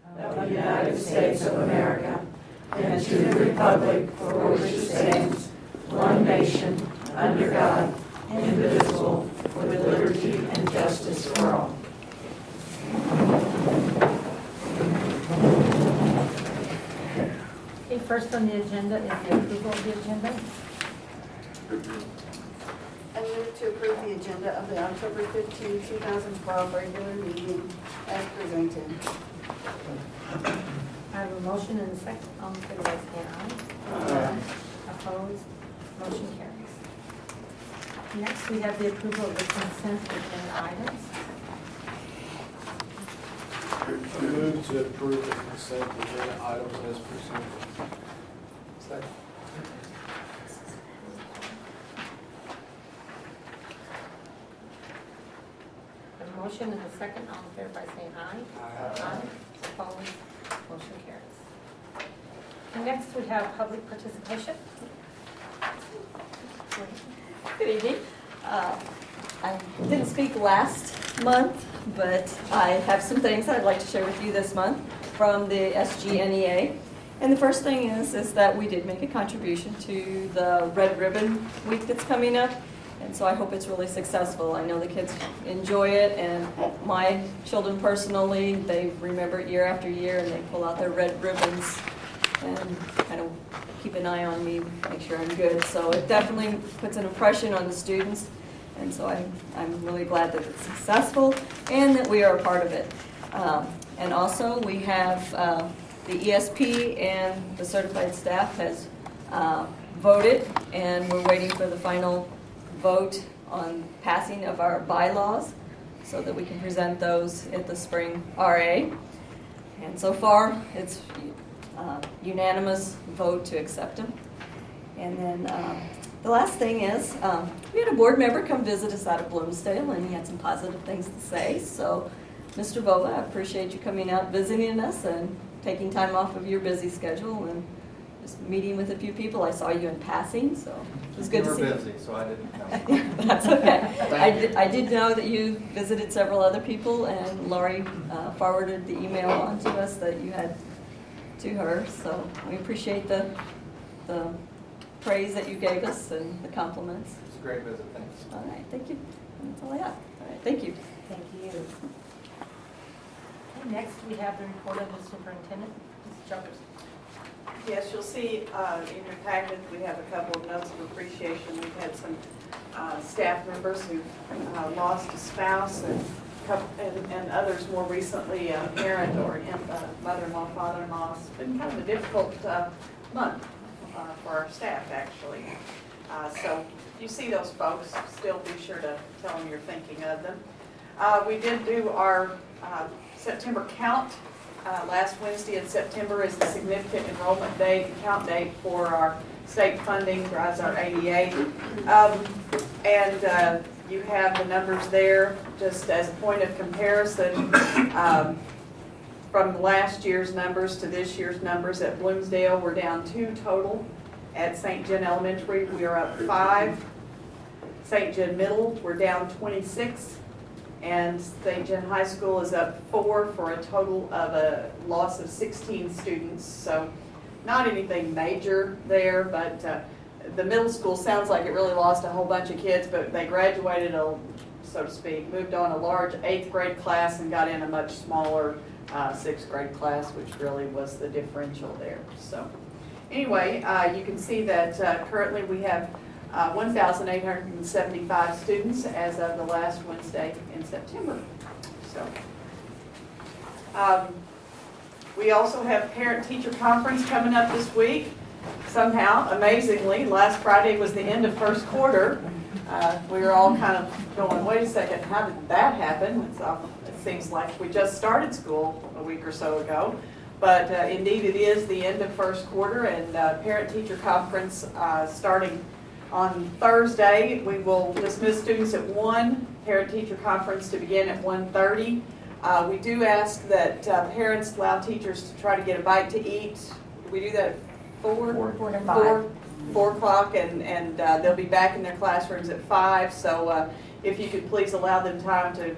of the United States of America and to the republic for which it stands, one nation, under God, indivisible, with liberty and justice for all. Okay, first on the agenda is the approval of the agenda. I move to approve the agenda of the October 15, 2012 regular meeting as presented. I have a motion and a second. All in favor, say aye. Aye. Opposed? Motion carries. Next, we have the approval of the consent agenda items. I move to approve the consent agenda items as presented. Second. A motion and a second. All in favor by saying aye. Aye. Opposed? Motion carries. And next, we have public participation. Good evening. I didn't speak last month, but I have some things I'd like to share with you this month from the SGNEA. And the first thing is that we did make a contribution to the Red Ribbon Week that's coming up. And so I hope it's really successful. I know the kids enjoy it, and my children personally, they remember it year after year, and they pull out their red ribbons and kind of keep an eye on me, make sure I'm good. So it definitely puts an impression on the students, and so I'm really glad that it's successful and that we are a part of it. And also we have the ESP and the certified staff has voted, and we're waiting for the final vote on passing of our bylaws so that we can present those at the spring RA. And so far, it's unanimous vote to accept them. And then the last thing is, we had a board member come visit us out of Bloomsdale, and he had some positive things to say. So, Mr. Bova, I appreciate you coming out, visiting us, and taking time off of your busy schedule and just meeting with a few people. I saw you in passing, so it was good to see you. You were busy, so I didn't come. That's okay. I did know that you visited several other people, and Laurie forwarded the email on to us that you had to her. So we appreciate the praise that you gave us and the compliments. It's a great visit, thanks. All right, thank you. That's all I have. All right, thank you. Thank you. Okay, next, we have the report of the superintendent, Mrs. Jokers. Yes, you'll see in your packet we have a couple of notes of appreciation. We've had some staff members who've lost a spouse and others more recently a parent or mother-in-law, father-in-law. It's been kind of a difficult month for our staff, actually. So if you see those folks, still be sure to tell them you're thinking of them. We did do our September count. Last Wednesday in September is the significant enrollment date, count date for our state funding, drives our ADA. And you have the numbers there just as a point of comparison from last year's numbers to this year's numbers. At Bloomsdale, we're down 2 total. At St. John Elementary, we are up 5. St. John Middle, we're down 26. And St. John High School is up 4 for a total of a loss of 16 students. So not anything major there, but the middle school sounds like it really lost a whole bunch of kids, but they graduated, so to speak, moved on a large 8th grade class and got in a much smaller 6th grade class, which really was the differential there. So anyway, you can see that currently we have 1,875 students as of the last Wednesday in September. So, we also have parent-teacher conference coming up this week. Somehow, amazingly, last Friday was the end of first quarter. We were all kind of going, wait a second, how did that happen? It seems like we just started school a week or so ago. But indeed, it is the end of first quarter, and parent-teacher conference starting on Thursday. We will dismiss students at 1, parent-teacher conference to begin at 1:30. We do ask that parents allow teachers to try to get a bite to eat. We do that at 4 o'clock, and they'll be back in their classrooms at 5. So if you could please allow them time to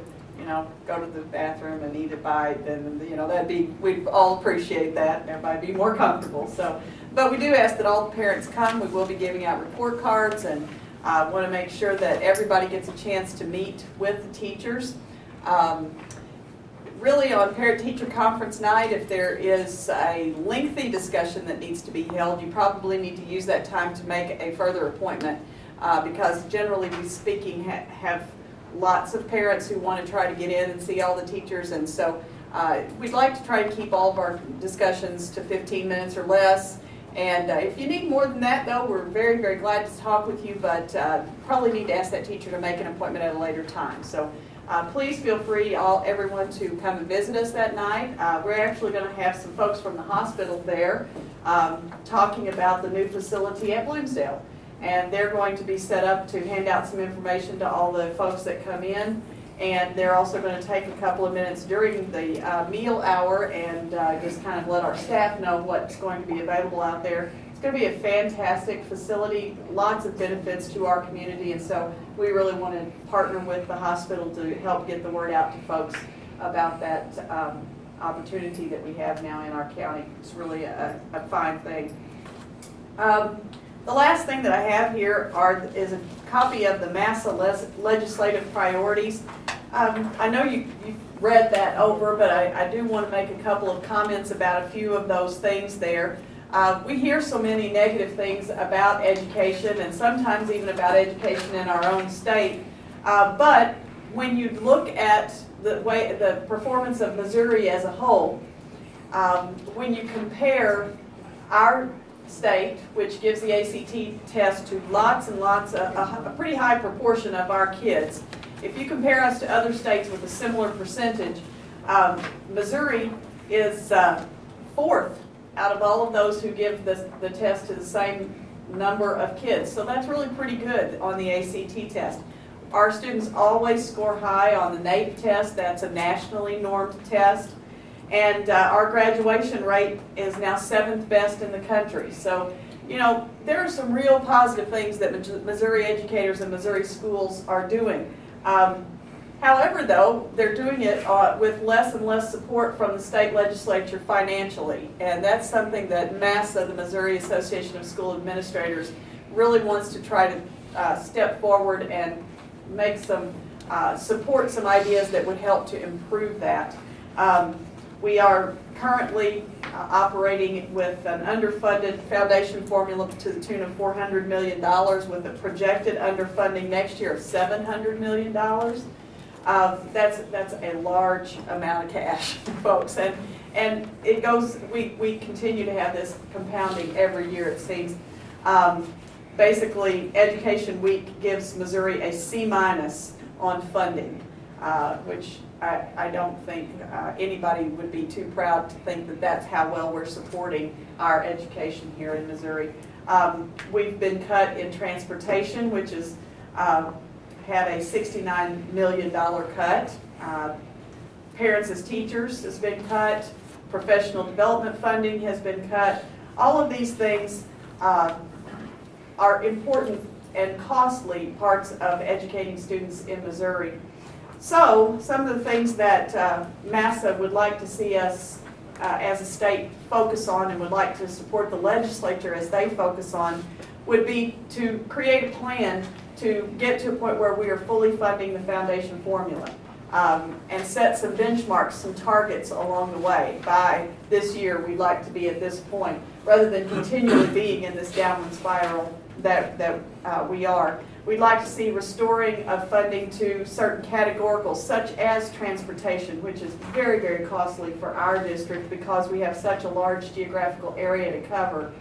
go to the bathroom and eat a bite, then, we'd all appreciate that, and everybody be more comfortable. So, but we do ask that all the parents come. We will be giving out report cards, and want to make sure that everybody gets a chance to meet with the teachers. Really, on parent-teacher conference night, if there is a lengthy discussion that needs to be held, you probably need to use that time to make a further appointment, because generally speaking, have lots of parents who want to try to get in and see all the teachers, and so we'd like to try to keep all of our discussions to 15 minutes or less. And if you need more than that, though, we're very, very glad to talk with you, but probably need to ask that teacher to make an appointment at a later time. So please feel free, everyone, to come and visit us that night. We're actually going to have some folks from the hospital there talking about the new facility at Bloomsdale. And they're going to be set up to hand out some information to all the folks that come in. And they're also going to take a couple of minutes during the meal hour and just kind of let our staff know what's going to be available out there. It's going to be a fantastic facility, lots of benefits to our community, and so we really want to partner with the hospital to help get the word out to folks about that opportunity that we have now in our county. It's really a fine thing. The last thing that I have here is a copy of the MASSA legislative priorities. I know you've read that over, but I do want to make a couple of comments about a few of those things there. We hear so many negative things about education, and sometimes even about education in our own state. But when you look at the performance of Missouri as a whole, when you compare our state, which gives the ACT test to lots and lots of, a pretty high proportion of our kids. If you compare us to other states with a similar percentage, Missouri is fourth out of all of those who give the test to the same number of kids. So that's really pretty good on the ACT test. Our students always score high on the NAEP test. That's a nationally normed test. And our graduation rate is now 7th best in the country. So, there are some real positive things that Missouri educators and Missouri schools are doing. However, though, they're doing it with less and less support from the state legislature financially. And that's something that MASSA, the Missouri Association of School Administrators, really wants to try to step forward and make some, support some ideas that would help to improve that. We are currently operating with an underfunded foundation formula to the tune of $400 million with a projected underfunding next year of $700 million. That's a large amount of cash, folks. And it goes, we continue to have this compounding every year, it seems. Basically, Education Week gives Missouri a C- on funding, which I don't think anybody would be too proud to think that that's how well we're supporting our education here in Missouri. We've been cut in transportation, which is had a $69 million cut. Parents as teachers has been cut. Professional development funding has been cut. All of these things are important and costly parts of educating students in Missouri. So, some of the things that MASSA would like to see us as a state focus on and would like to support the legislature as they focus on would be to create a plan to get to a point where we are fully funding the foundation formula and set some benchmarks, some targets along the way. By this year, we'd like to be at this point, rather than continually being in this downward spiral that we are. We'd like to see restoring of funding to certain categoricals, such as transportation, which is very, very costly for our district because we have such a large geographical area to cover.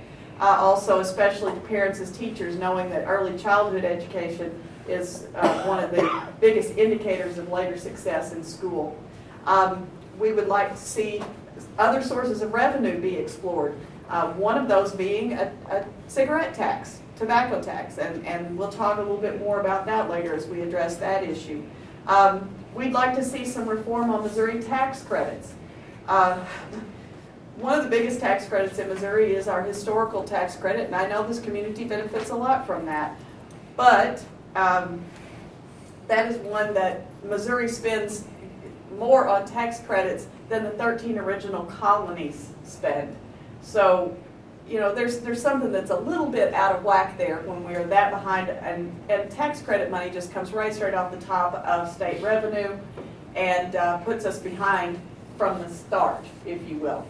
Also, especially to parents as teachers, knowing that early childhood education is one of the biggest indicators of later success in school. We would like to see other sources of revenue be explored. One of those being a cigarette tax. Tobacco tax, and we'll talk a little bit more about that later as we address that issue. We'd like to see some reform on Missouri tax credits. One of the biggest tax credits in Missouri is our historical tax credit, and I know this community benefits a lot from that. But that is one that Missouri spends more on tax credits than the 13 original colonies spend. So, you know, there's something that's a little bit out of whack there when we're that behind, and tax credit money just comes right straight off the top of state revenue and puts us behind from the start, if you will.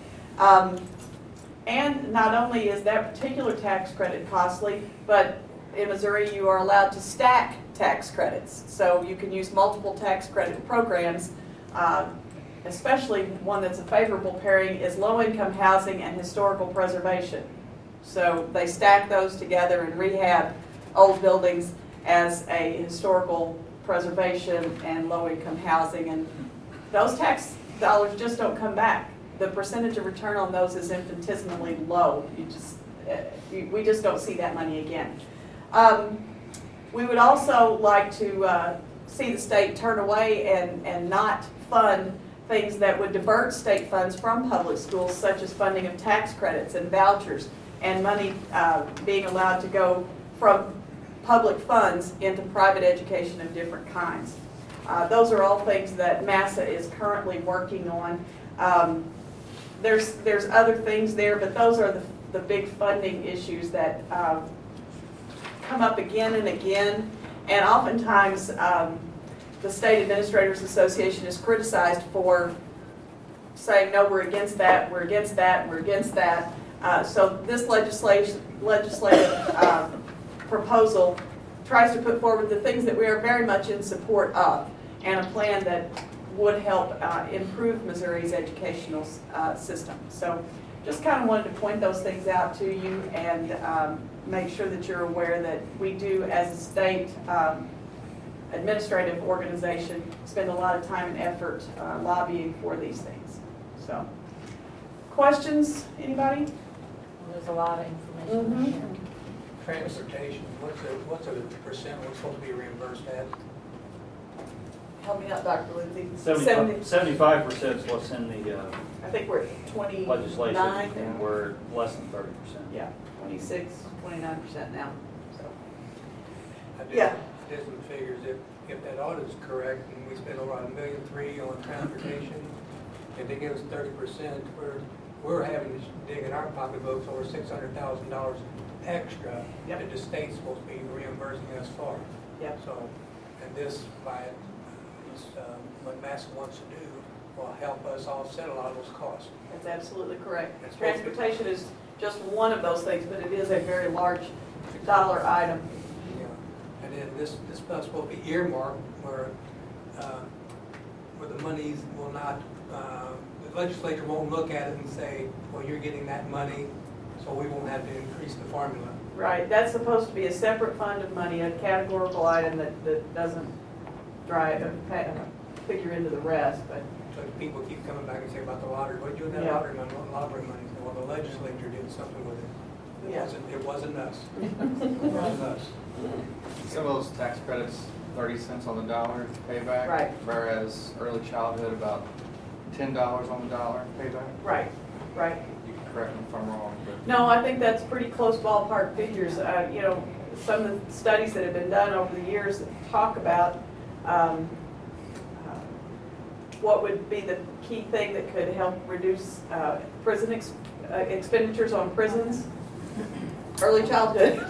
And not only is that particular tax credit costly, but in Missouri you are allowed to stack tax credits. So you can use multiple tax credit programs, especially one that's a favorable pairing is low-income housing and historical preservation. So they stack those together and rehab old buildings as a historical preservation and low-income housing, and those tax dollars just don't come back. The percentage of return on those is infinitesimally low. We just don't see that money again. We would also like to see the state turn away and not fund things that would divert state funds from public schools, such as funding of tax credits and vouchers and money being allowed to go from public funds into private education of different kinds. Those are all things that MASSA is currently working on. There's other things there, but those are the big funding issues that come up again and again, and oftentimes the State Administrators Association is criticized for saying, no, we're against that, we're against that, we're against that. So this legislative proposal tries to put forward the things that we are very much in support of, and a plan that would help improve Missouri's educational system. So just kind of wanted to point those things out to you and make sure that you're aware that we do, as a state administrative organization, spend a lot of time and effort lobbying for these things. So, questions, anybody? There's a lot of information in here. Transportation, what's a percent we're supposed to be reimbursed at? Help me out, Dr. Lindsay. 75% is what's in the I think we're at 29. legislation, and we're less than 30%. Yeah, 26, 29% now. So, I yeah. did some figures. If that audit is correct, and we spend over $1.3 million on transportation, and they give us 30%, we're having to dig in our pocketbooks over $600,000 extra that the state's supposed to be reimbursing us for. Yep. So, and this, what MASSA wants to do, will help us offset a lot of those costs. That's absolutely correct. That's Transportation is just one of those things, but it is a very large dollar item. Yeah. And then this stuff's supposed to be earmarked where the monies will not, the legislature won't look at it and say, well, you're getting that money, so we won't have to increase the formula. Right, that's supposed to be a separate fund of money, a categorical item that doesn't figure into the rest, but. So people keep coming back and say about the lottery, what you doing that Yeah. lottery money, what lottery money? Well, the legislature did something with it. Yeah. It wasn't us. It wasn't us. Some of those tax credits, 30 cents on the dollar payback. Right. Whereas early childhood, about $10 on the dollar payback. Right, right. You can correct me if I'm wrong, but. No, I think that's pretty close ballpark figures. You know, some of the studies that have been done over the years that talk about what would be the key thing that could help reduce prison expenditures on prisons. Early childhood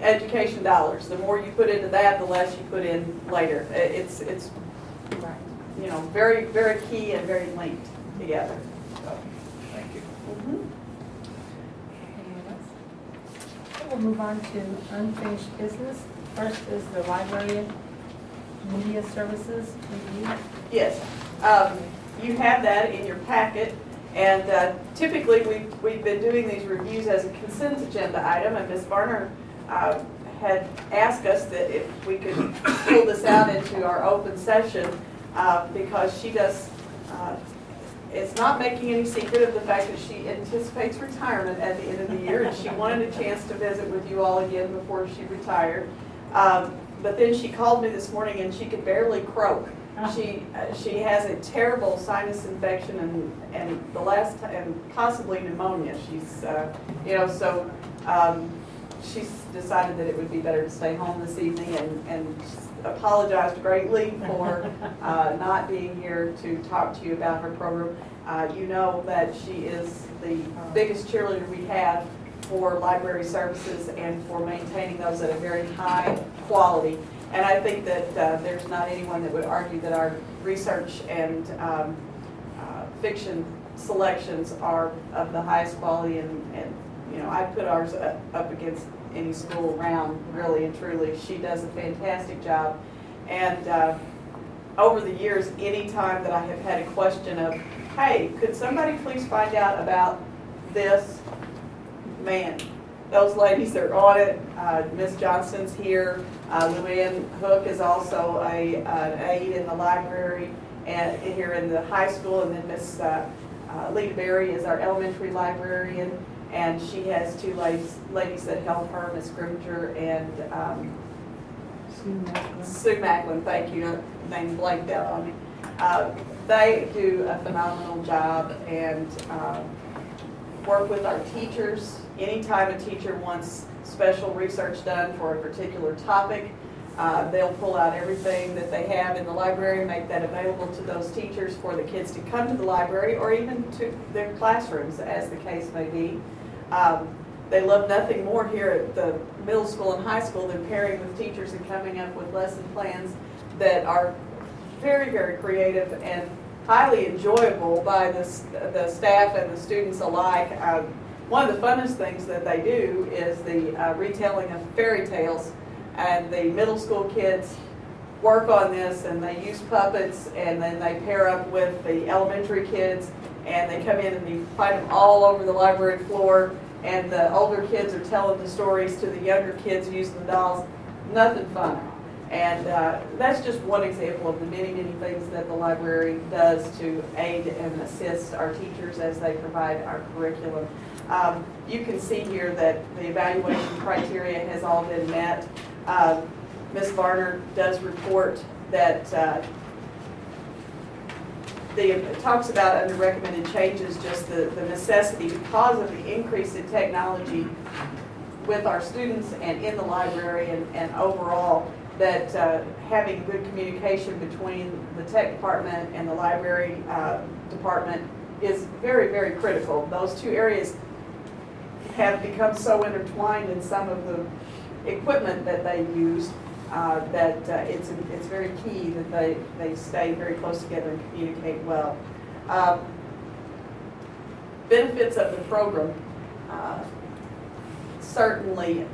education dollars. The more you put into that, the less you put in later. It's Right. you know, very, very key and very linked together. So. Thank you. Anyone else? Okay, we'll move on to unfinished business. First is the library media services review. Yes, you have that in your packet, and typically we've been doing these reviews as a consent agenda item, and Ms. Varner had asked us that if we could pull this out into our open session because she does, it's not making any secret of the fact that she anticipates retirement at the end of the year, and she wanted a chance to visit with you all again before she retired. But then she called me this morning and she could barely croak. She has a terrible sinus infection and the last time, and possibly pneumonia. She's you know, so she's decided that it would be better to stay home this evening and apologized greatly for not being here to talk to you about her program. You know that she is the biggest cheerleader we have for library services and for maintaining those at a very high quality. And I think that there's not anyone that would argue that our research and fiction selections are of the highest quality, and you know, I put ours up against any school around, really and truly. She does a fantastic job. And over the years, any time that I have had a question of, hey, could somebody please find out about this, man, those ladies are on it. Miss Johnston's here. Luann Hook is also an aide in the library and here in the high school, and then Miss Lita Berry is our elementary librarian, and she has two ladies that help her, Miss Grimger and Sue Macklin. Thank you. Name blanked out on me. They do a phenomenal job and work with our teachers. Anytime a teacher wants special research done for a particular topic, they'll pull out everything that they have in the library, make that available to those teachers for the kids to come to the library or even to their classrooms, as the case may be. They love nothing more here at the middle school and high school than pairing with teachers and coming up with lesson plans that are very, very creative and highly enjoyable by the staff and the students alike. One of the funnest things that they do is the retelling of fairy tales, and the middle school kids work on this, and they use puppets, and then they pair up with the elementary kids, and they come in and you find them all over the library floor, and the older kids are telling the stories to the younger kids using the dolls. Nothing fun. And that's just one example of the many, many things that the library does to aid and assist our teachers as they provide our curriculum. You can see here that the evaluation criteria has all been met. Ms. Varner does report that it talks about under recommended changes just the necessity because of the increase in technology with our students and in the library and overall, that having good communication between the tech department and the library department is very, very critical. Those two areas have become so intertwined in some of the equipment that they use that it's very key that they stay very close together and communicate well. Benefits of the program. Certainly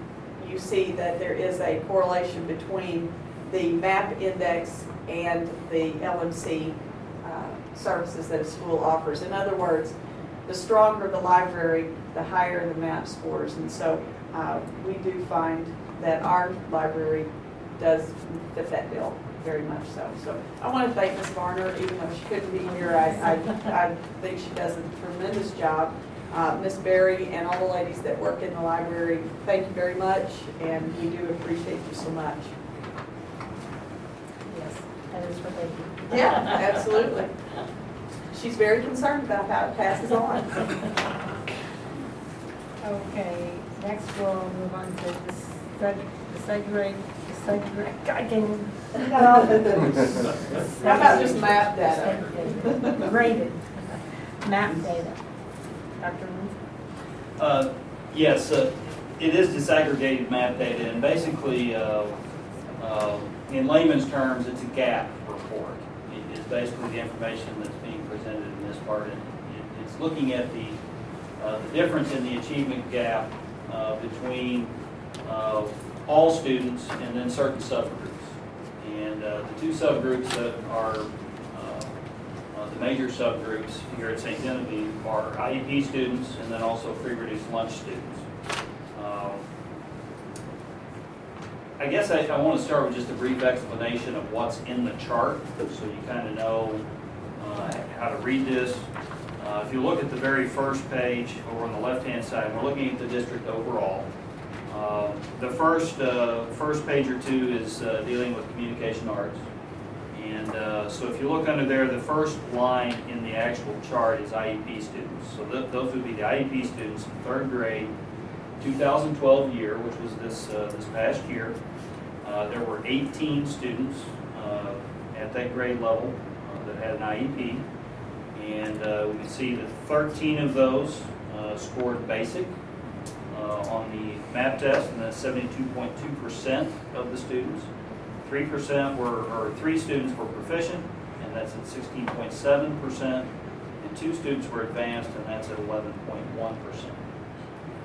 you see that there is a correlation between the MAP index and the LMC services that a school offers. In other words, the stronger the library, the higher the MAP scores. And so we do find that our library does fit that bill very much so. So I want to thank Ms. Varner, even though she couldn't be here. I think she does a tremendous job. Ms. Berry and all the ladies that work in the library, thank you very much, and we do appreciate you so much. Yes, that is what they do. Yeah, absolutely. She's very concerned about how it passes on. Okay, next we'll move on to the segregate. I can't even. How about just map data? Graded map data. Dr. Lindsay? Yes, it is disaggregated map data, and basically, in layman's terms, it's a gap report. It is basically the information that's being presented in this part. It's looking at the difference in the achievement gap between all students and then certain subgroups. And the two subgroups that are the major subgroups here at St. Genevieve are IEP students and then also free reduced lunch students. I guess I want to start with just a brief explanation of what's in the chart so you kind of know how to read this. If you look at the very first page over on the left-hand side, we're looking at the district overall. The first page or two is dealing with communication arts. And so if you look under there, the first line in the actual chart is IEP students. So those would be the IEP students in 3rd grade 2012 year, which was this past year, there were 18 students at that grade level that had an IEP. And we can see that 13 of those scored basic on the MAP test, and that's 72.2% of the students. 3 students were proficient, and that's at 16.7%. And 2 students were advanced, and that's at 11.1%.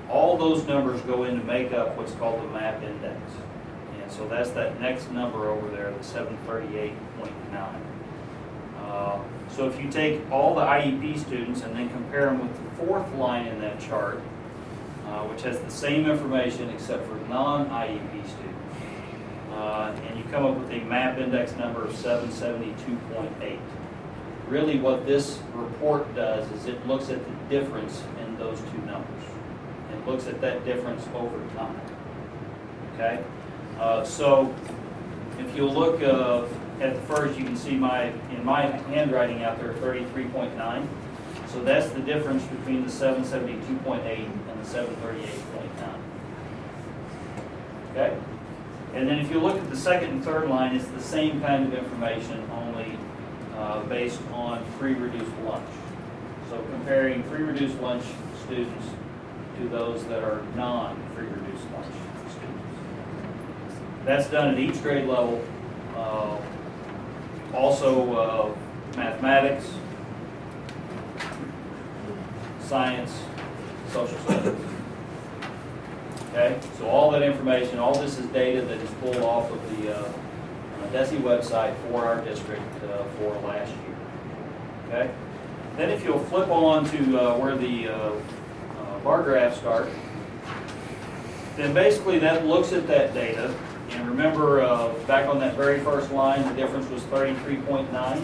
All those numbers go in to make up what's called the MAP index. And so that's that next number over there, the 738.9. So if you take all the IEP students and then compare them with the 4th line in that chart, which has the same information except for non-IEP students, and you come up with a MAP index number of 772.8. Really what this report does is it looks at the difference in those 2 numbers. It looks at that difference over time. Okay? So if you look at the first, you can see in my handwriting out there, 33.9. So that's the difference between the 772.8 and the 738.9. Okay? And then if you look at the 2nd and 3rd line, it's the same kind of information, only based on free reduced lunch. So comparing free reduced lunch students to those that are non-free reduced lunch students. That's done at each grade level. Also mathematics, science, social studies. Okay, so all that information, all this is data that is pulled off of the DESE website for our district for last year. Okay, then if you'll flip on to where the bar graphs start, then basically that looks at that data. And remember, back on that very first line, the difference was 33.9.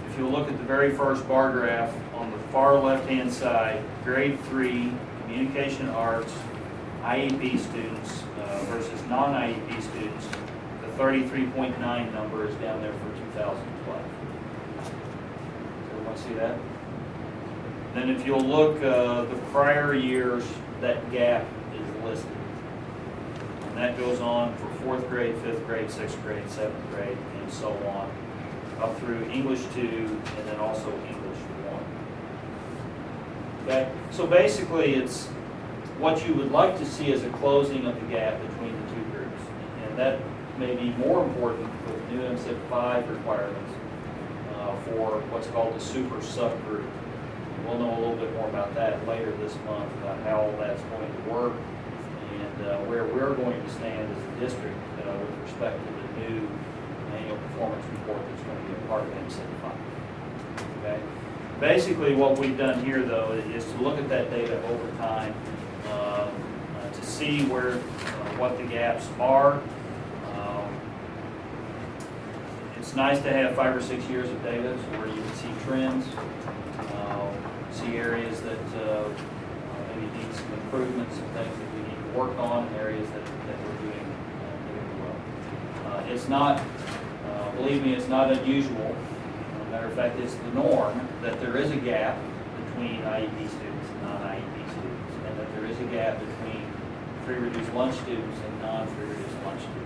If you look at the very first bar graph on the far left-hand side, grade 3, communication arts, IEP students versus non-IEP students, the 33.9 number is down there for 2012. Everyone see that? Then if you'll look, the prior years, that gap is listed. And that goes on for 4th grade, 5th grade, 6th grade, 7th grade, and so on, up through English 2, and then also English 1. Okay? So basically, it's what you would like to see as a closing of the gap between the 2 groups. And that may be more important with new MSIP 5 requirements for what's called the super subgroup. We'll know a little bit more about that later this month, about how all that's going to work, and where we're going to stand as a district with respect to the new annual performance report that's going to be a part of MSIP 5. Okay? Basically what we've done here though is to look at that data over time to see where what the gaps are. It's nice to have 5 or 6 years of data so where you can see trends, see areas that maybe need some improvements, some things that we need to work on, areas that we're doing well. It's not, believe me, it's not unusual. As a matter of fact, it's the norm that there is a gap between IEP students and non-IEP students, and that there is a gap between free reduced lunch students and non-free reduced lunch students.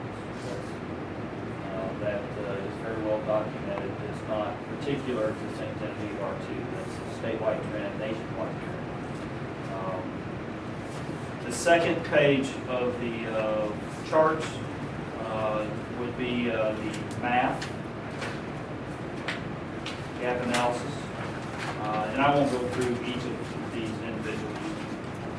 That is very well documented. It's not particular to St. Genevieve R2. That's a statewide trend, nationwide trend. The second page of the charts would be the math gap analysis. And I won't go through each of these individually. You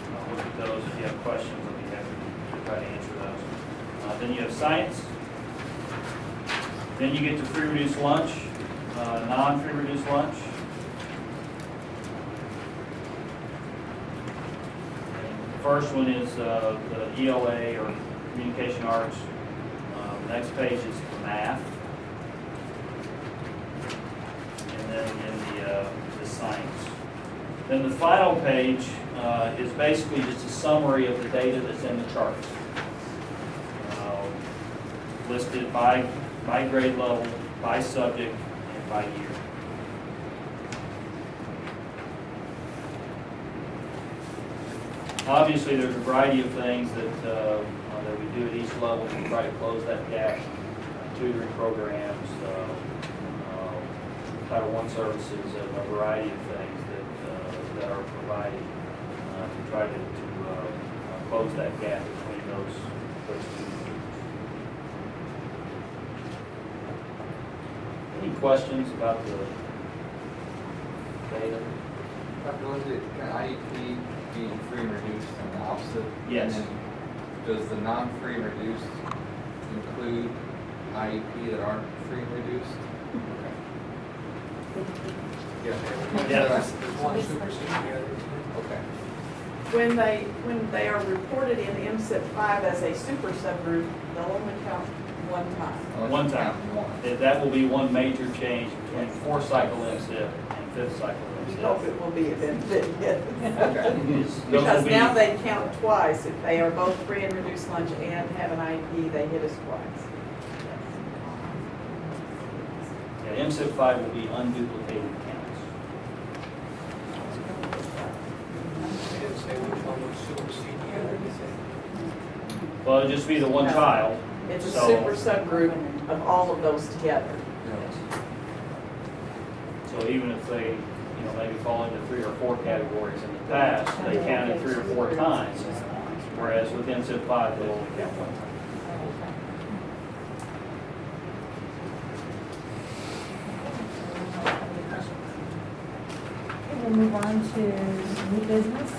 can look at those. If you have questions, I'll be happy to try to answer those. Then you have science. Then you get to free reduced lunch, non-free reduced lunch. The first one is the ELA or communication arts. The next page is the math. And then in the science. Then the final page is basically just a summary of the data that's in the charts. Listed by grade level, by subject, and by year. Obviously, there's a variety of things that we do at each level to try to close that gap. Tutoring programs, Title I services, a variety of things that are provided to try to close that gap between those two groups. Any questions about the data? Dr. Lindsay, can IEP be free and reduced and the opposite? Yes. And then does the non-free and reduced include IEP that aren't free and reduced? Yeah. There's one supersedes the other. Okay. When they are reported in MSIP 5 as a super subgroup, they'll only count one time. One time. That will be one major change between 4th cycle MSIP and 5th cycle We hope MSIP. it will be a benefit. Those will Because be- now they count twice. If they are both free and reduced lunch and have an IEP, they hit us twice. Yeah, MSIP 5 will be unduplicated counts. They didn't say which one would supersede the other, did they? Well, it'll just be the one No. child. It's a So- super subgroup of all of those together. So even if they, maybe fall into 3 or 4 categories in the past, they counted 3 or 4 times. Whereas with MSIP 5, they'll only count one time. Okay, we'll move on to new business.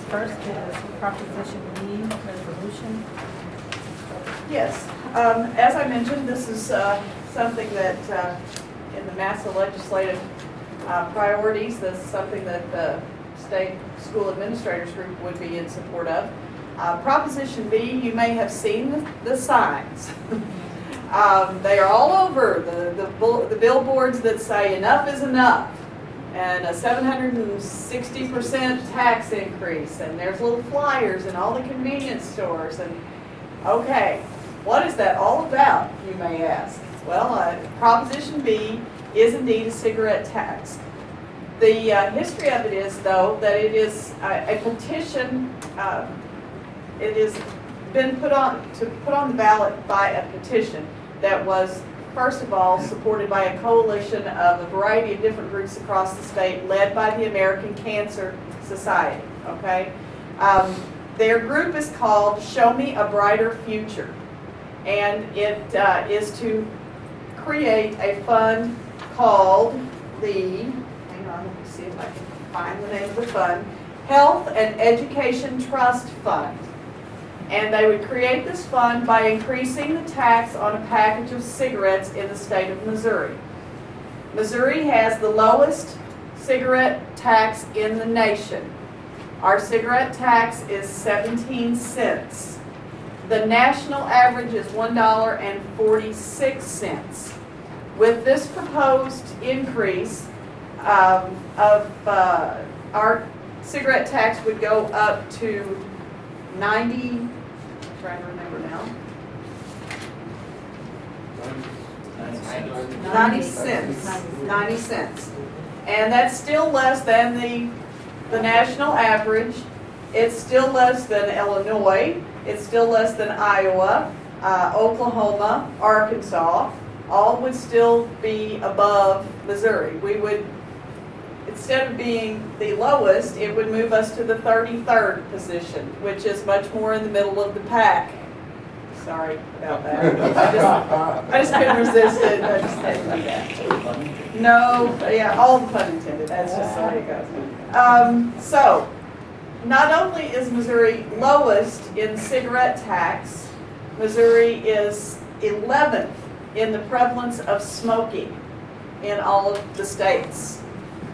First is Proposition B, resolution. Yes, as I mentioned, this is something that in the MASSA legislative priorities, this is something that the State School Administrators Group would be in support of. Proposition B, you may have seen the signs. They are all over the billboards that say enough is enough, and a 760% tax increase, and there's little flyers in all the convenience stores, and okay, what is that all about, you may ask? Well, Proposition B is indeed a cigarette tax. The history of it is, though, that it is a petition. It has been put on the ballot by a petition that was, first of all, supported by a coalition of a variety of different groups across the state, led by the American Cancer Society. Okay, their group is called Show Me a Brighter Future, and it is to create a fund called the, hang on, let me see if I can find the name of the fund, Health and Education Trust Fund. And they would create this fund by increasing the tax on a package of cigarettes in the state of Missouri. Missouri has the lowest cigarette tax in the nation. Our cigarette tax is 17 cents. The national average is $1.46. With this proposed increase our cigarette tax would go up to 90, I'm trying to remember now, 90 cents. 90 cents. And that's still less than the national average. It's still less than Illinois. It's still less than Iowa, Oklahoma, Arkansas. All would still be above Missouri. We would, instead of being the lowest, it would move us to the 33rd position, which is much more in the middle of the pack. Sorry about that. I just couldn't resist it. I just had to do that. No, yeah, all the pun intended. That's just the way it goes. So, not only is Missouri lowest in cigarette tax, Missouri is 11th in the prevalence of smoking in all of the states.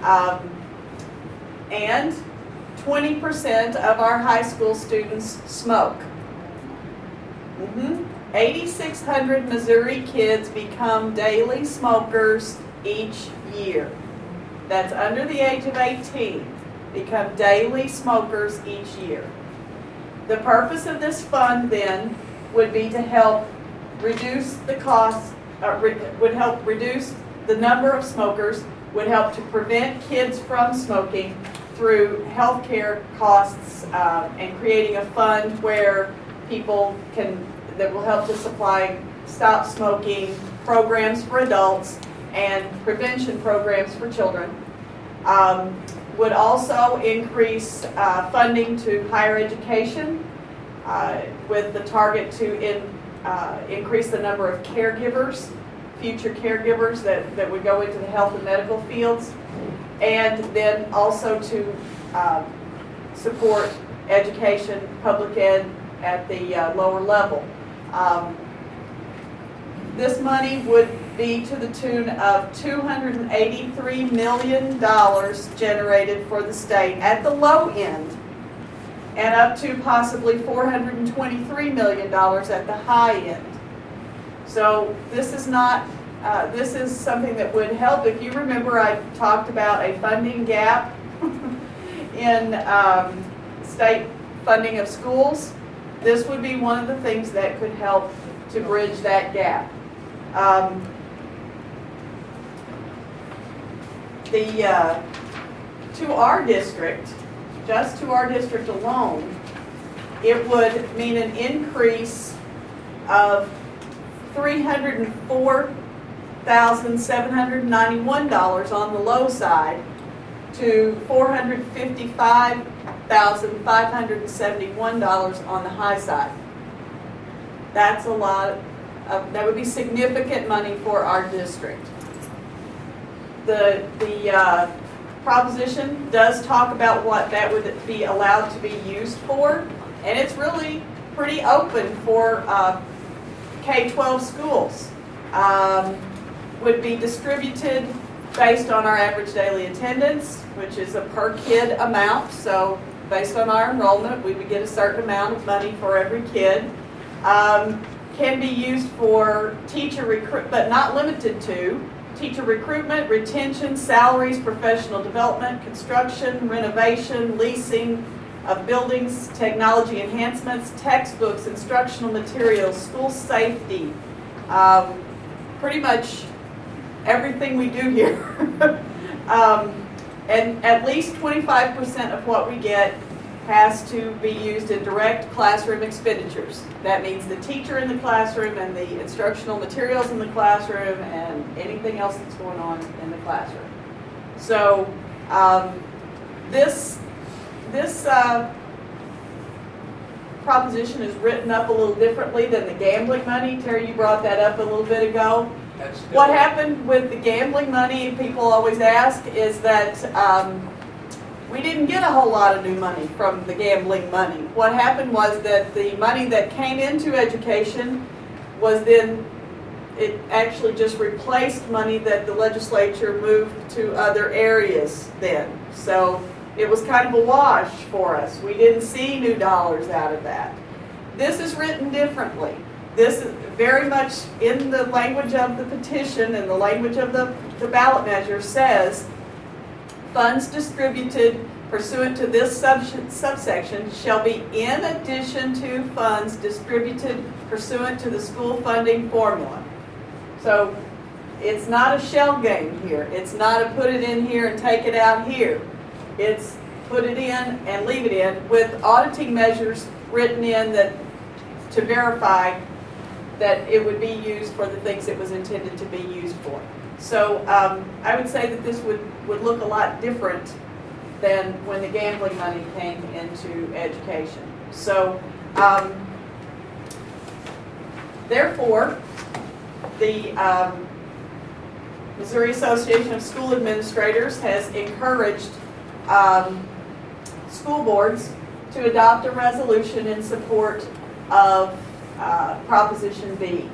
And 20% of our high school students smoke. 8,600 Missouri kids become daily smokers each year. That's under the age of 18, become daily smokers each year. The purpose of this fund then would be to help reduce the cost, would help reduce the number of smokers, would help to prevent kids from smoking, through healthcare costs and creating a fund where people that will help to supply stop smoking programs for adults and prevention programs for children. Would also increase funding to higher education with the target to increase the number of caregivers, future caregivers that would go into the health and medical fields, and then also to support education, public ed at the lower level. This money would be to the tune of $283 million generated for the state at the low end, and up to possibly $423 million at the high end. So this is not, this is something that would help. If you remember, I talked about a funding gap in state funding of schools. This would be one of the things that could help to bridge that gap. To our district, just to our district alone, it would mean an increase of $304,791 on the low side to $455,571 on the high side. That's a lot of, that would be significant money for our district. The proposition does talk about what that would be allowed to be used for, and it's really pretty open for K-12 schools. Would be distributed based on our average daily attendance, which is a per kid amount. So based on our enrollment, we would get a certain amount of money for every kid. Can be used for teacher recruitment, but not limited to teacher recruitment, retention, salaries, professional development, construction, renovation, leasing of buildings, technology enhancements, textbooks, instructional materials, school safety, pretty much everything we do here. And at least 25% of what we get has to be used in direct classroom expenditures. That means the teacher in the classroom and the instructional materials in the classroom and anything else that's going on in the classroom. So this proposition is written up a little differently than the gambling money. Terry, you brought that up a little bit ago. What happened with the gambling money, people always ask, is that we didn't get a whole lot of new money from the gambling money. What happened was that the money that came into education was then, it actually just replaced money that the legislature moved to other areas then. So it was kind of a wash for us. We didn't see new dollars out of that. This is written differently. This is very much in the language of the petition and the language of the ballot measure says, funds distributed pursuant to this subsection shall be in addition to funds distributed pursuant to the school funding formula. So it's not a shell game here. It's not a put it in here and take it out here. It's put it in and leave it in with auditing measures written in that to verify that it would be used for the things it was intended to be used for. So I would say that this would look a lot different than when the gambling money came into education. So therefore, the Missouri Association of School Administrators has encouraged school boards to adopt a resolution in support of Proposition B.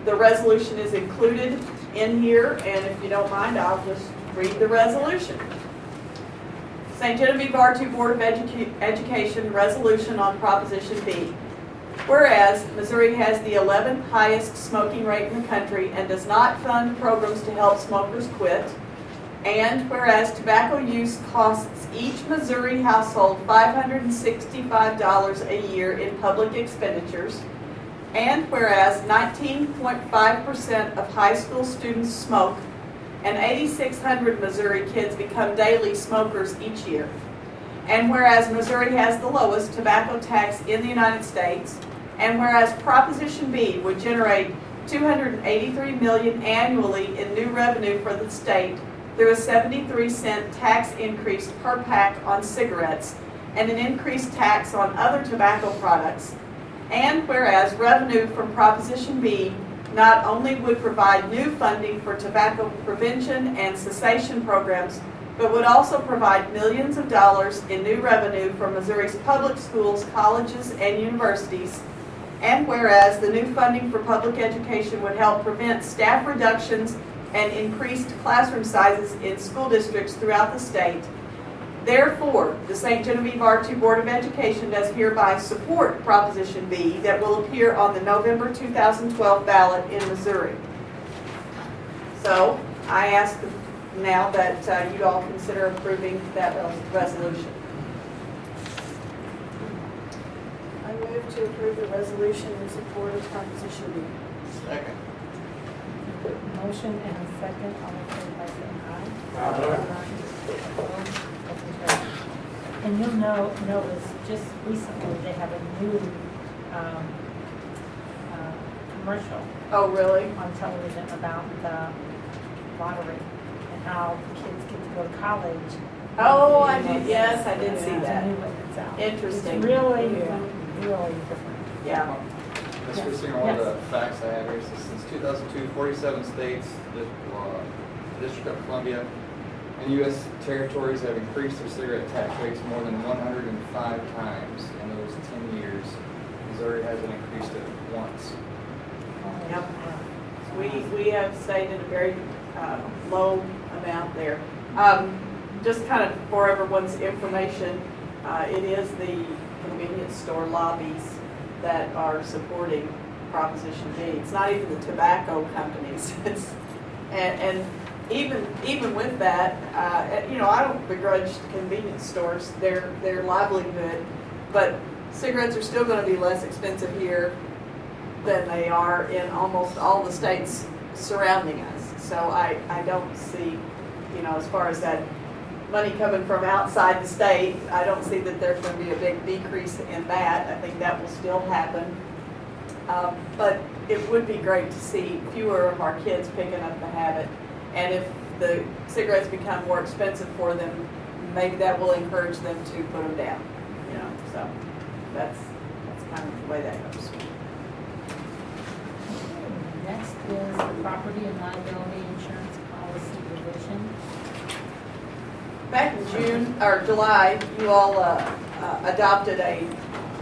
The resolution is included in here, and if you don't mind, I'll just read the resolution. St. Genevieve R2 Board of Education resolution on Proposition B. Whereas Missouri has the 11th highest smoking rate in the country and does not fund programs to help smokers quit, and whereas tobacco use costs each Missouri household $565 a year in public expenditures, and whereas 19.5% of high school students smoke and 8,600 Missouri kids become daily smokers each year. And whereas Missouri has the lowest tobacco tax in the United States, and whereas Proposition B would generate $283 million annually in new revenue for the state through a 73-cent tax increase per pack on cigarettes and an increased tax on other tobacco products, and whereas revenue from Proposition B not only would provide new funding for tobacco prevention and cessation programs, but would also provide millions of dollars in new revenue for Missouri's public schools, colleges, and universities, and whereas the new funding for public education would help prevent staff reductions and increased classroom sizes in school districts throughout the state, therefore, the St. Genevieve R2 Board of Education does hereby support Proposition B that will appear on the November 2012 ballot in Missouri. So, I ask now that you all consider approving that resolution. I move to approve the resolution in support of Proposition B. Second. Motion and a second, all in favor by saying aye. Aye. And you'll notice just recently they have a new commercial Oh, really? on television about the lottery and how kids get to go to college. Oh, I did, yes, I did see It's a that. new one that's out. Interesting. It's really, Yeah. really different. Yeah. Ms. Christina, one of the facts I have here is that since 2002, 47 states, the District of Columbia, and U.S. territories have increased their cigarette tax rates more than 105 times in those 10 years. Missouri hasn't increased it once. Yep. We have stayed at a very low amount there. Just kind of for everyone's information, it is the convenience store lobbies that are supporting Proposition B. It's not even the tobacco companies. And even with that, I don't begrudge convenience stores their livelihood, but cigarettes are still going to be less expensive here than they are in almost all the states surrounding us. So I don't see, as far as that money coming from outside the state, I don't see that there's going to be a big decrease in that. I think that will still happen. But it would be great to see fewer of our kids picking up the habit. And if the cigarettes become more expensive for them, maybe that will encourage them to put them down. So that's kind of the way that goes. Next is the property and liability insurance policy revision. Back in June, or July, you all adopted a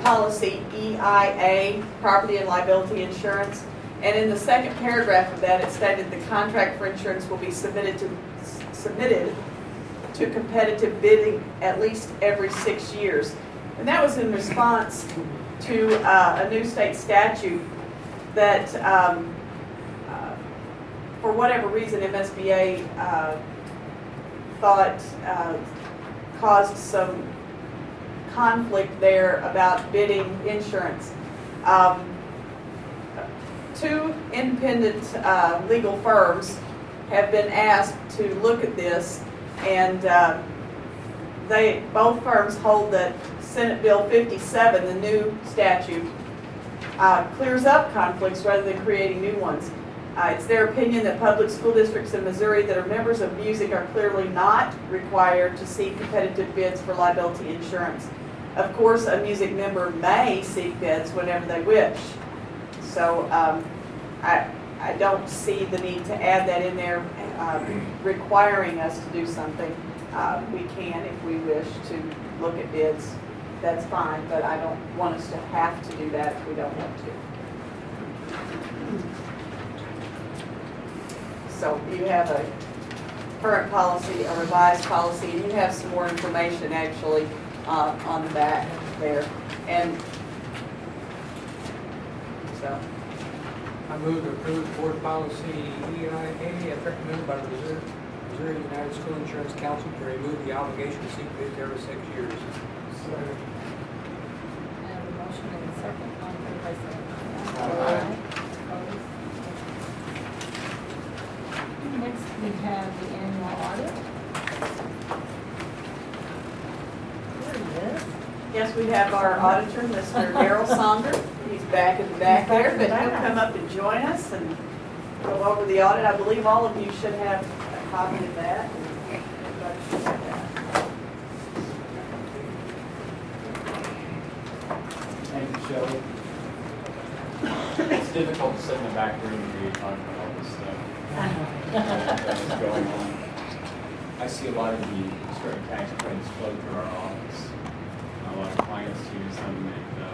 policy, EIA, property and liability insurance. And in the second paragraph of that, it stated the contract for insurance will be submitted to competitive bidding at least every 6 years. And that was in response to a new state statute that, for whatever reason, MSBA thought caused some conflict there about bidding insurance. Two independent legal firms have been asked to look at this, and both firms hold that Senate Bill 57, the new statute, clears up conflicts rather than creating new ones. It's their opinion that public school districts in Missouri that are members of music are clearly not required to seek competitive bids for liability insurance. Of course, a music member may seek bids whenever they wish. So I don't see the need to add that in there requiring us to do something. We can, if we wish, to look at bids. That's fine, but I don't want us to have to do that if we don't want to. So you have a current policy, a revised policy, and you have some more information actually on the back there. And so. I move to approve board policy EIA as recommended by the Missouri United School Insurance Council to remove the obligation to seek bids every 6 years. I have a motion and a second, all in favor by saying aye. Aye. Opposed? Next, we have the annual audit. There he is. Yes, we have our auditor, Mr. Daryl Sonder. He's back in the back there, but he'll come up and join us and go over the audit. I believe all of you should have a copy of that. Everybody should have that. Thank you, Shelley. It's difficult to sit in the back room and read talking about all this stuff that's going on. I see a lot of the straight tax credits flow through our office. A lot of clients use them, and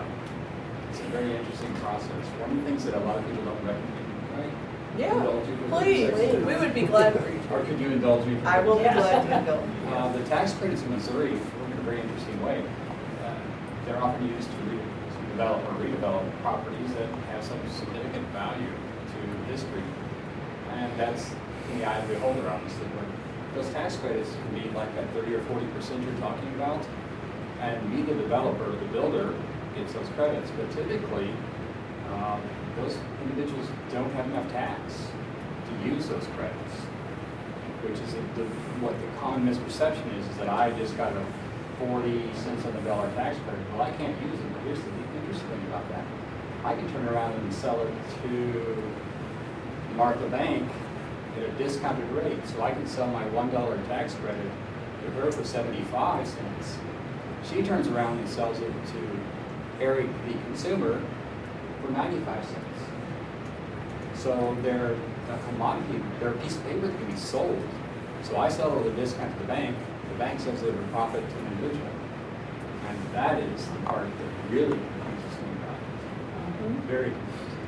it's a very interesting process. One of the things that a lot of people don't recognize, right? Yeah, Indulge you for please, 30 seconds? we would be glad for you. Or could you indulge me for I will be 30 seconds? glad to indulge. The tax credits in Missouri work in a very interesting way. They're often used to develop or redevelop properties that have some significant value to history. And that's in the eye of the beholder, obviously. But those tax credits can be like that 30 or 40% you're talking about. And we, the developer, the builder, gets those credits. But typically, those individuals don't have enough tax to use those credits, which is what the common misperception is that I just got a 40 cents on the dollar tax credit. Well, I can't use it, but here's the interesting thing about that. I can turn around and sell it to Martha Bank at a discounted rate. So I can sell my $1 tax credit to her for 75 cents. She turns around and sells it to Eric, the consumer, for 95 cents. So they're a commodity, they're a piece of paper that can be sold. So I sell it at a discount to the bank sells it at a profit to an individual. And that is the part that really confuses me about it. Very confusing.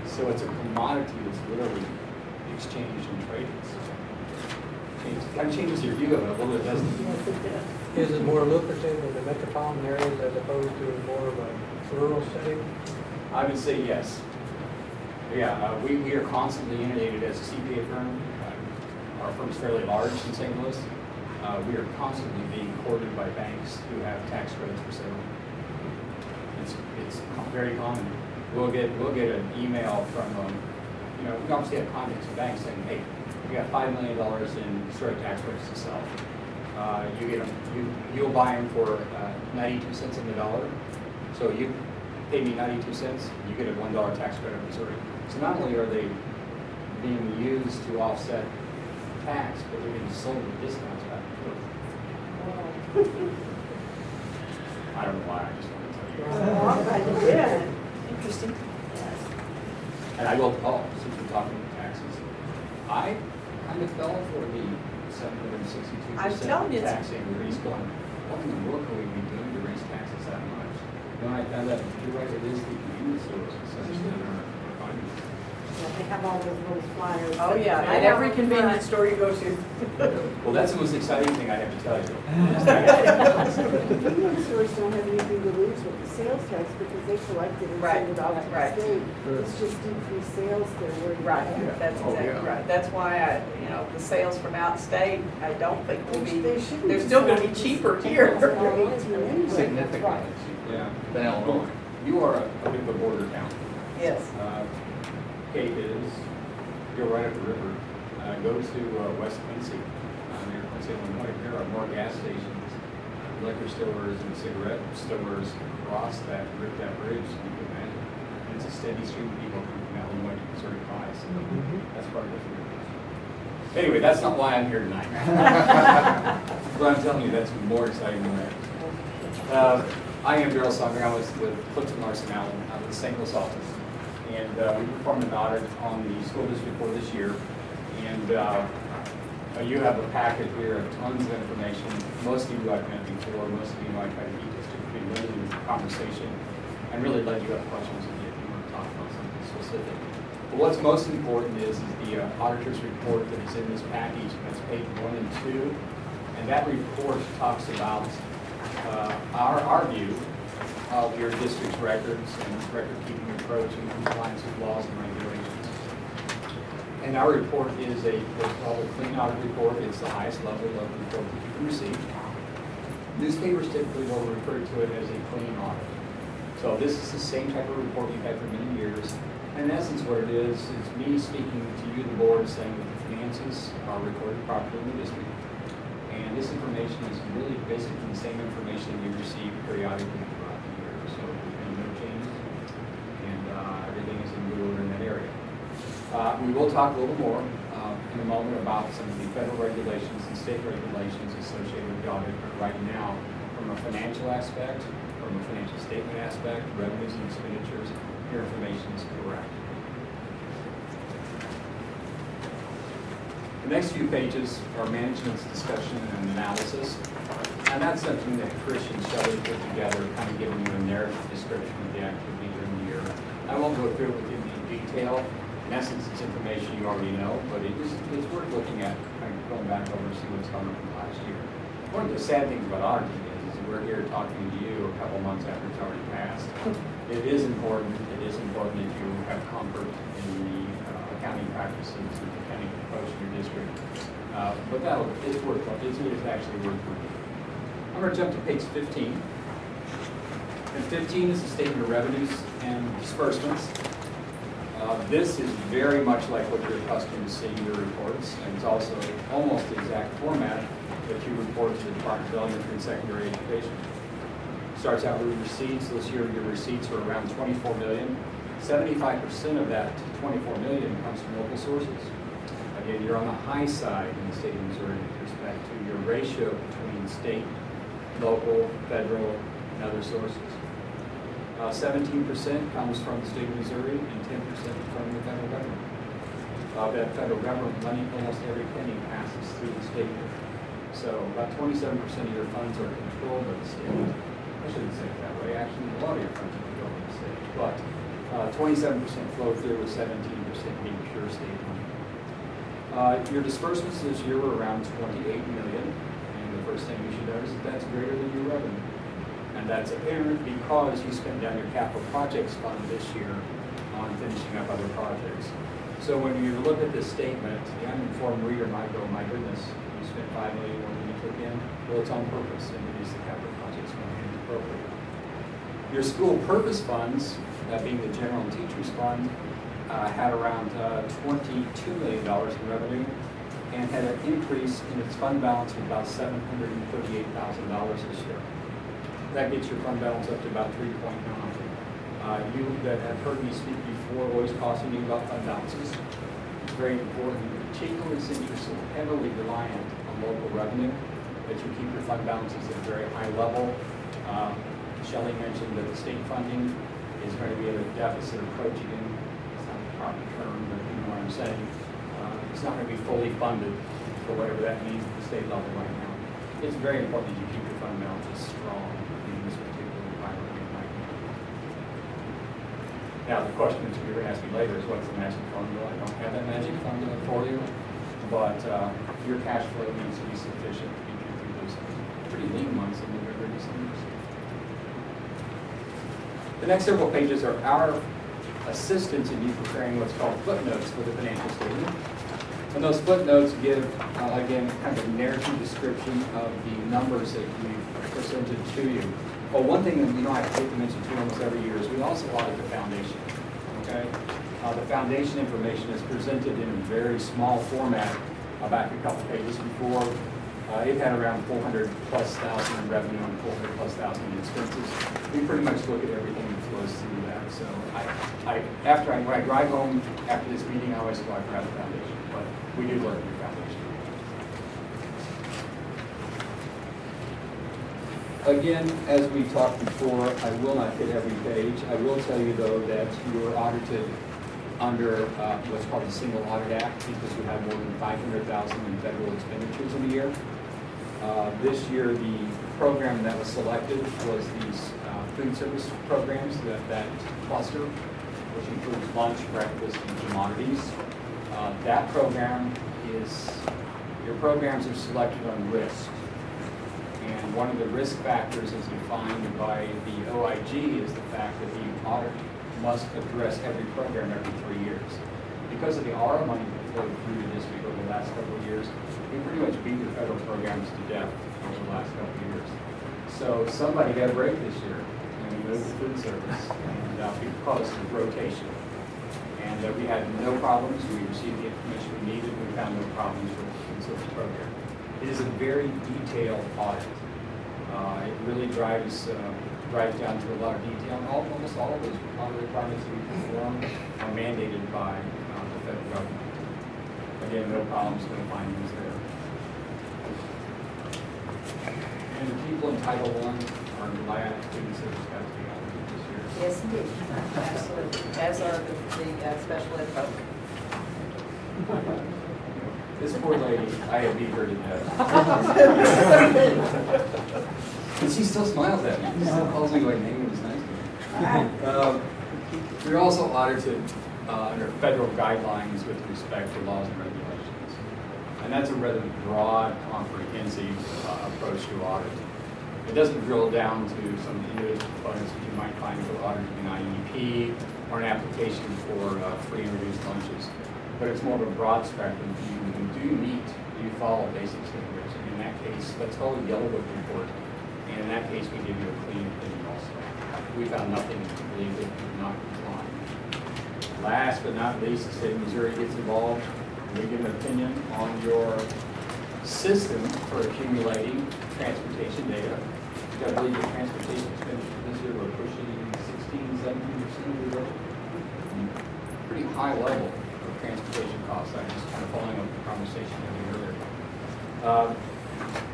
So it's a commodity that's literally exchanged and traded. Kind of changes your view of it a little bit, doesn't it? Is it more lucrative in the metropolitan areas as opposed to more of a rural setting? I would say yes. Yeah, we are constantly inundated as a CPA firm. Our firm's fairly large in St. Louis. We are constantly being courted by banks who have tax credits for sale. It's very common. We'll get an email from we obviously have contacts with banks saying, hey, we got $5 million in straight tax credits to sell. You get them, you'll buy them for 92 cents on the dollar. So you pay me 92 cents, you get a $1 tax credit in Missouri. So not only are they being used to offset tax, but they're getting sold at discounts back and forth. I don't know why, I just want to tell you. Yeah, interesting. And I will, since we're talking taxes, I kind of fell for the 762% I'm telling you, tax increase going, what in the world can we be doing to raise taxes that much? When I found out, you're right, it is the convenience stores essentially that are funding. Yeah, they have all those little flyers. Oh, yeah, at every convenience store you go to. Well, that's the most exciting thing I have to tell you. Convenience stores don't have anything to lose with the sales tax because they collect it and send it off to the state. It's just decreased sales they're worried about. Right, that's exactly right. That's why the sales from out state, I don't think will be, They shouldn't they're be still gonna be selling cheaper for here. $10,000 anyway. Significantly. Yeah. Than Illinois. You are a bit of a border town. Yes. Kate is, you're right up the river. Go to West Quincy, near Quincy, Illinois. There are more gas stations, liquor stores, and cigarette stores across that bridge you can imagine. And it's a steady stream of people coming from Illinois to Missouri buys. That's part of it. Anyway, that's not why I'm here tonight. But I'm telling you, that's more exciting than that. I am Daryl Sonder. I was with Clifton Larson Allen out of the St. Louis office. And we performed an audit on the school district for this year. And you have a packet here of tons of information. Most of you I've met before. Most of you know I try to keep this to pretty limited with the conversation and really let you have questions if you want to talk about something specific. But what's most important is the auditor's report that is in this package. That's page 1 and 2. And that report talks about our view of your district's records and record-keeping approach in compliance with laws and regulations. And our report is what's called a clean audit report. It's the highest level of report that you can receive. Newspapers typically will refer to it as a clean audit. So So this is the same type of report you've had for many years. And in essence, what it is me speaking to you, the board, saying that the finances are recorded properly in the district. And this information is really basically the same information you receive periodically throughout the year. So there's been no changes, and everything is in good order in that area. We will talk a little more in a moment about some of the federal regulations and state regulations associated with the audit. But right now, from a financial aspect, from a financial statement aspect, revenues and expenditures, your information is correct. The next few pages are management's discussion and analysis. And that's something that Chris and Shelley put together, kind of giving you a narrative description of the activity during the year. I won't go through it with you in detail. In essence, it's information you already know, but it's worth looking at, kind of going back over to see what's going on from last year. One of the sad things about auditing is we're here talking to you a couple months after it's already passed. It is important that you have comfort in the accounting practices and the accounting approach in your district. But it's worth it. It is actually worth it. I'm going to jump to page 15. And 15 is the statement of revenues and disbursements. This is very much like what you're accustomed to seeing in your reports, and it's also almost the exact format that you report to the Department of Elementary and Secondary Education. Starts out with receipts. This year your receipts are around $24 million. 75% of that $24 million comes from local sources. Again, you're on the high side in the state of Missouri with respect to your ratio between state, local, federal, and other sources. 17% comes from the state of Missouri and 10% from the federal government. That federal government money, almost every penny passes through the state. So about 27% of your funds are controlled by the state. I shouldn't say it that way. Actually, a lot of your funds are controlled by the state. But 27% flow through with 17% being pure state money. Your disbursements this year were around $28 million. And the first thing you should notice is that's greater than your revenue. And that's apparent because you spent down your capital projects fund this year on finishing up other projects. So when you look at this statement, the uninformed reader might go, my goodness, you spent $5 million more than you took in. Well, it's on purpose, and it is the capital projects fund and appropriate. Your school purpose funds, that being the general and teachers fund, had around $22 million in revenue and had an increase in its fund balance of about $738,000 this year. That gets your fund balance up to about 3.9. You that have heard me speak before always caution you about fund balances. It's very important, particularly since you're so heavily reliant on local revenue, that you keep your fund balances at a very high level. Shelley mentioned that the state funding is going to be at a deficit approaching, it's not the proper term, but you know what I'm saying. It's not going to be fully funded for whatever that means at the state level right now. It's very important that you keep your fund balances strong in this particular environment right now. Now, the question that you're going to ask me later is what's the magic formula? I don't have that magic formula for you, but your cash flow needs to be sufficient to get you through those pretty lean months in November, December. The next several pages are our assistance in you preparing what's called footnotes for the financial statement. And those footnotes give, again, kind of a narrative description of the numbers that we've presented to you. Well, one thing that I hate to mention to you almost every year is we also audit the foundation. Okay, the foundation information is presented in a very small format. Back a couple pages before, it had around 400+ thousand in revenue and 400+ thousand in expenses. We pretty much look at everything that flows through that. So when I drive home after this meeting, I always go out and grab the foundation. But we do work in your foundation. Again, as we talked before, I will not hit every page. I will tell you, though, that you are audited under what's called the Single Audit Act because you have more than $500,000 in federal expenditures in a year. This year, the program that was selected was these food service programs, that cluster, which includes lunch, breakfast, and commodities. That program your programs are selected on risk. And one of the risk factors as defined by the OIG is the fact that the audit must address every program every 3 years. Because of the ARA money that flowed through the district over the last couple of years, we pretty much beat the federal programs to death over the last couple of years. So somebody got a break this year. I mean, with the food service, and we call this a rotation. And we had no problems. We received the information we needed. We found no problems with the food service program. It is a very detailed audit. It really drives down to a lot of detail. And almost all of those requirements that we perform are mandated by the federal government. Again, no problems, no findings there. And the people in Title I are glad food service got to be audited this year. Yes, indeed. Absolutely. As are the special ed folk. This poor lady, I have beat her to death. And she still smiles at me. She still calls me by name and is nice to me. We're also audited under federal guidelines with respect to laws and regulations. And that's a rather broad, comprehensive approach to audit. It doesn't drill down to some individual components that you might find for auditing an IEP or an application for free and reduced lunches. But it's more of a broad spectrum. You do meet, you follow basic standards. And in that case, that's called a yellow book report. And in that case, we give you a clean opinion also. We found nothing to believe that did not comply. Last but not least, the state of Missouri gets involved. We give an opinion on your system for accumulating transportation data. You got to believe your transportation expenditure this year we're pushing 16, 17% of the budget. Pretty high level of transportation costs. I'm just kind of following up the conversation that we had earlier.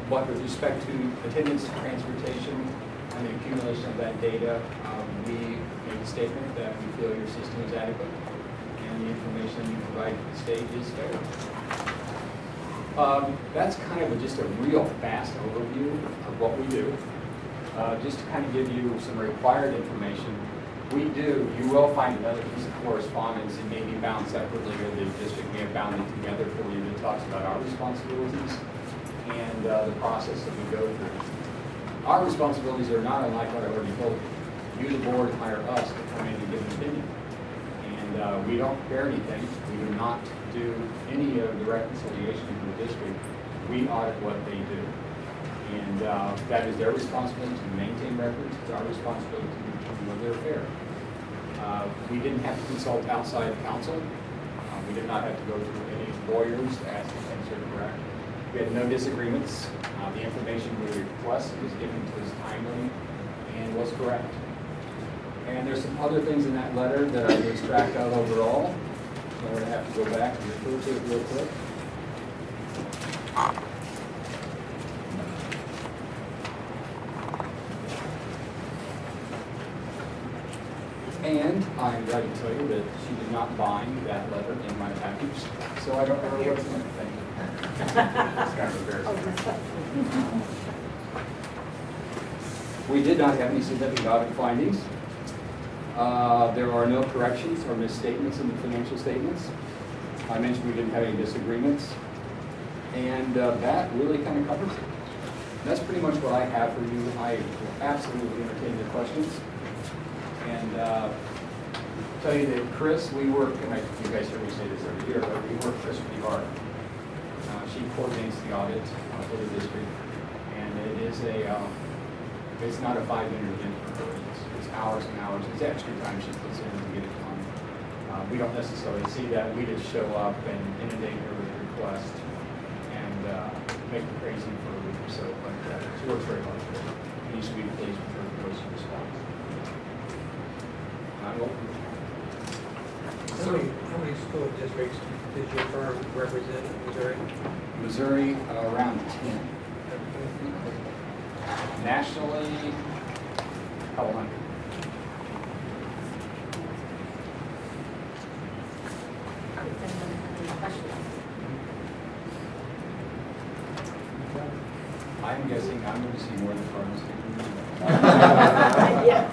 But with respect to attendance and transportation and the accumulation of that data, we make a statement that we feel your system is adequate and the information you provide to the state is fair. That's kind of just a real fast overview of what we do. Just to kind of give you some required information, you will find another piece of correspondence. It may be bound separately, or the district may have bound it together for you that talks about our responsibilities and the process that we go through. Our responsibilities are not unlike what I already told you. You, the board, hire us to come in and give an opinion. And we don't prepare anything. We do not do any of the reconciliation in the district. We audit what they do. And that is their responsibility to maintain records. It's our responsibility to determine whether they're fair. We didn't have to consult outside counsel. We did not have to go through any lawyers to ask if things are correct. We had no disagreements. The information we requested was given to us timely and was correct. And there's some other things in that letter that I would extract out overall. So I'm going to have to go back and refer to it real quick. And I'm glad to tell you that she did not bind that letter in my package, so I don't know what's in it. Thank you. It's kind of embarrassing. We did not have any significant audit findings. There are no corrections or misstatements in the financial statements. I mentioned we didn't have any disagreements. And that really kind of covers it. That's pretty much what I have for you. I will absolutely entertain your questions. And tell you that Chris, we work, and you guys hear me say this every year, but we work Chris pretty hard. She coordinates the audit for the district, and it is it's not a 5-minute event for her. It's hours and hours. It's extra time she puts in to get it done. We don't necessarily see that. We just show up and inundate her with requests and make her crazy for a week or so. But she works very hard for it. And you should be pleased with her voice and response. How many school districts does your firm represent in Missouri? Missouri, around 10. Nationally, a couple hundred. I'm guessing I'm going to see more than firms. Yes.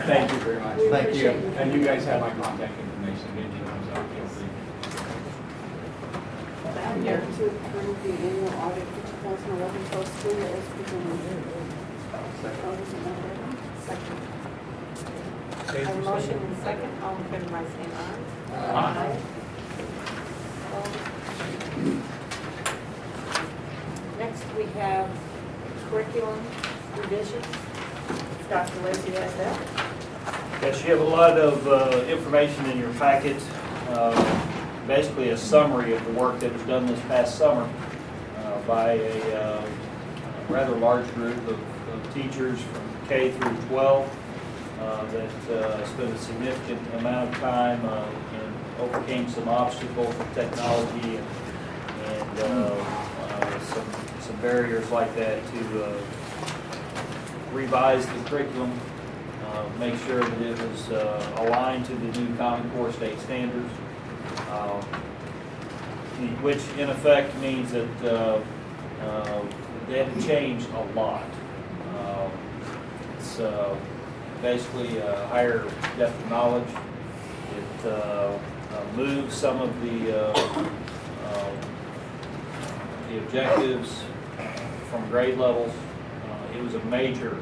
Thank you very much. We Thank you. appreciate you. And you guys have my contact information. If anything comes up, feel free. I'm here to approve the annual audit for 2011 for school as presented. Second. A motion and second, all in favor by saying aye. Aye. Next, we have curriculum revisions. Dr. Lacy has that. Yes, you have a lot of information in your packet, basically a summary of the work that was done this past summer by a rather large group of teachers from K through 12 that spent a significant amount of time and overcame some obstacles with technology and some barriers like that to revise the curriculum, make sure that it was aligned to the new Common Core state standards, which in effect means that they had changed a lot. It's basically a higher depth of knowledge. It moves some of the objectives from grade levels. It was a major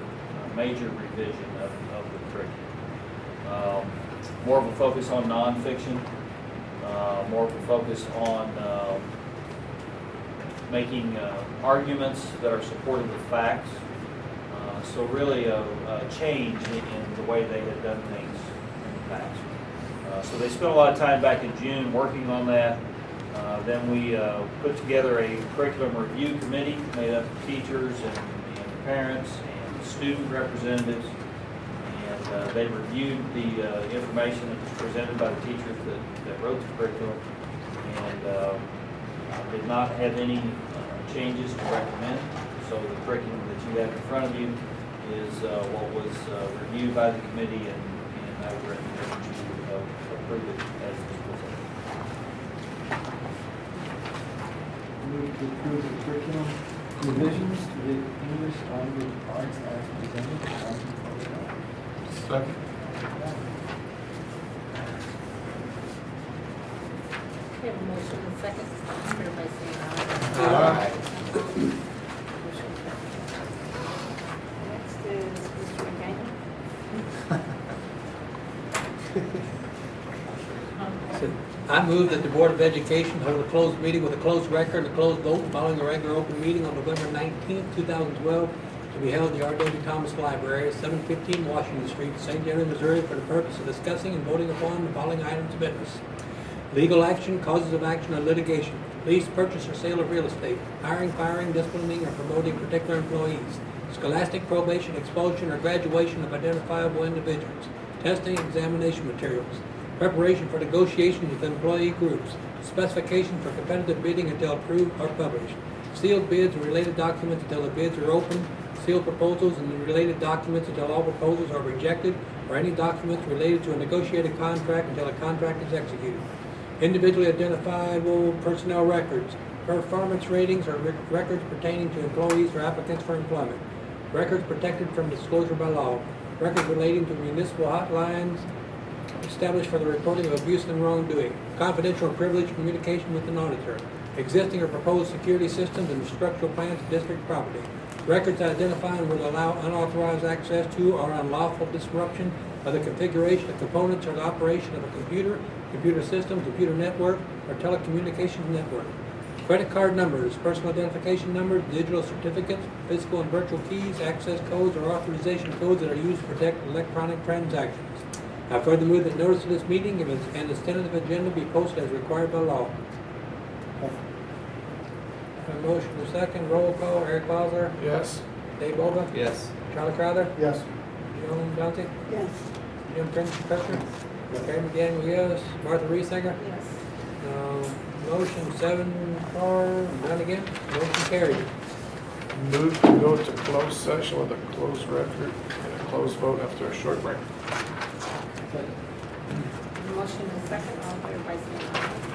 revision of the curriculum. More of a focus on nonfiction, more of a focus on making arguments that are supported with facts. So really a change in the way they had done things in the past. So they spent a lot of time back in June working on that. Then we put together a curriculum review committee made up of teachers and parents and student representatives. And they reviewed the information that was presented by the teachers that wrote the curriculum and did not have any changes to recommend. So the curriculum that you have in front of you is what was reviewed by the committee, and I would recommend that you approve it as is presented. Move to approve the curriculum revisions to the English language arts as presented. Second. We have a motion and second. Everybody saying aye. Aye. Motion carries. Next is Mr. McGann. I move that the Board of Education hold a closed meeting with a closed record and a closed vote following a regular open meeting on November 19th, 2012, to be held in the R.W. Thomas Library, 715 Washington Street, St. Genevieve, Missouri, for the purpose of discussing and voting upon the following items of business: legal action, causes of action, and litigation; lease, purchase, or sale of real estate; hiring, firing, disciplining, or promoting particular employees; scholastic probation, expulsion, or graduation of identifiable individuals; testing, examination materials; preparation for negotiations with employee groups; specifications for competitive bidding until approved or published; sealed bids and related documents until the bids are open; sealed proposals and the related documents until all proposals are rejected, or any documents related to a negotiated contract until a contract is executed; individually identifiable personnel records; performance ratings or records pertaining to employees or applicants for employment; records protected from disclosure by law; records relating to municipal hotlines established for the reporting of abuse and wrongdoing; confidential and privileged communication with an auditor; existing or proposed security systems and structural plans of district property; records that identify and will allow unauthorized access to or unlawful disruption of the configuration of components or the operation of a computer, computer system, computer network, or telecommunications network; credit card numbers, personal identification numbers, digital certificates, physical and virtual keys, access codes, or authorization codes that are used to protect electronic transactions. I further move that notice of this meeting and its tentative agenda be posted as required by law. A motion to second, roll call, Eric Bosler, Yes. Dave Boga, Yes. Charlie Crowther, Yes. Joan Johnson, Yes. Jim Christopher, Karen McDaniel, yes, Martha Reesinger. Yes. Motion 7-4, none again, motion carried. Move to go to closed session with a closed record and a closed vote after a short break. Motion and second. All in favor, by saying aye.